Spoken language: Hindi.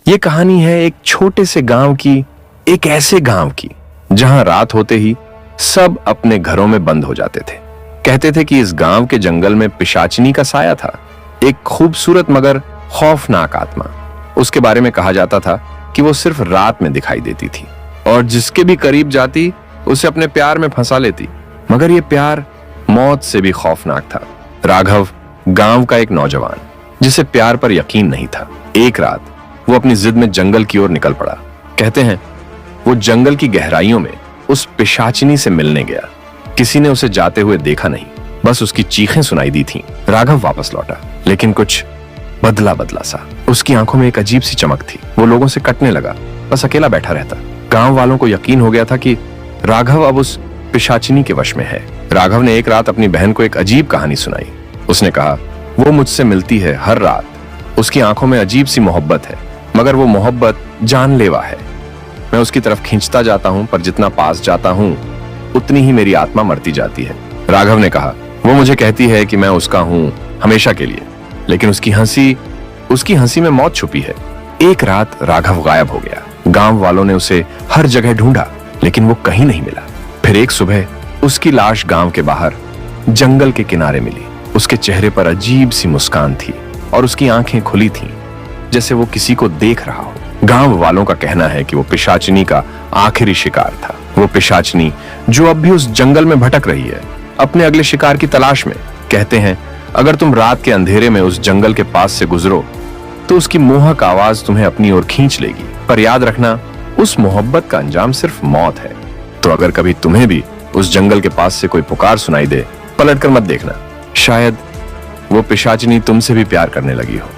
ये कहानी है एक छोटे से गांव की, एक ऐसे गांव की जहां रात होते ही सब अपने घरों में बंद हो जाते थे। कहते थे कि इस गांव के जंगल में पिशाचिनी का साया था, एक खूबसूरत मगर खौफनाक आत्मा। उसके बारे में कहा जाता था कि वो सिर्फ रात में दिखाई देती थी और जिसके भी करीब जाती उसे अपने प्यार में फंसा लेती। मगर ये प्यार मौत से भी खौफनाक था। राघव गांव का एक नौजवान जिसे प्यार पर यकीन नहीं था, एक रात वो अपनी जिद में जंगल की ओर निकल पड़ा। कहते हैं वो जंगल की गहराइयों में उस पिशाचिनी से मिलने गया। किसी ने उसे जाते हुए देखा नहीं, बस उसकी चीखें सुनाई दी थीं। राघव वापस लौटा, लेकिन कुछ बदला बदला सा। उसकी आंखों में एक अजीब सी चमक थी। वो लोगों से कटने लगा, बस अकेला बैठा रहता। गांव वालों को यकीन हो गया था कि राघव अब उस पिशाचिनी के वश में है। राघव ने एक रात अपनी बहन को एक अजीब कहानी सुनाई। उसने कहा, वो मुझसे मिलती है हर रात। उसकी आंखों में अजीब सी मोहब्बत है, मगर वो मोहब्बत जानलेवा है। मैं उसकी तरफ खींचता जाता हूं, पर जितना पास जाता हूं उतनी ही मेरी आत्मा मरती जाती है। राघव ने कहा, वो मुझे कहती है कि मैं उसका हूं हमेशा के लिए, लेकिन उसकी हंसी में मौत छुपी है। एक रात राघव गायब हो गया। गांव वालों ने उसे हर जगह ढूंढा, लेकिन वो कहीं नहीं मिला। फिर एक सुबह उसकी लाश गांव के बाहर जंगल के किनारे मिली। उसके चेहरे पर अजीब सी मुस्कान थी और उसकी आंखें खुली थीं, जैसे वो किसी को देख रहा हो। गांव वालों का कहना है कि वो पिशाचिनी का आखिरी शिकार था। वो पिशाचिनी जो अब भी उस जंगल में भटक रही है, अपने अगले शिकार की तलाश में। कहते हैं अगर तुम रात के अंधेरे में उस जंगल के पास से गुजरो तो उसकी मोहक आवाज तुम्हें अपनी ओर खींच लेगी। पर याद रखना, उस मोहब्बत का अंजाम सिर्फ मौत है। तो अगर कभी तुम्हें भी उस जंगल के पास से कोई पुकार सुनाई दे, पलट कर मत देखना। शायद वो पिशाचिनी तुमसे भी प्यार करने लगी हो।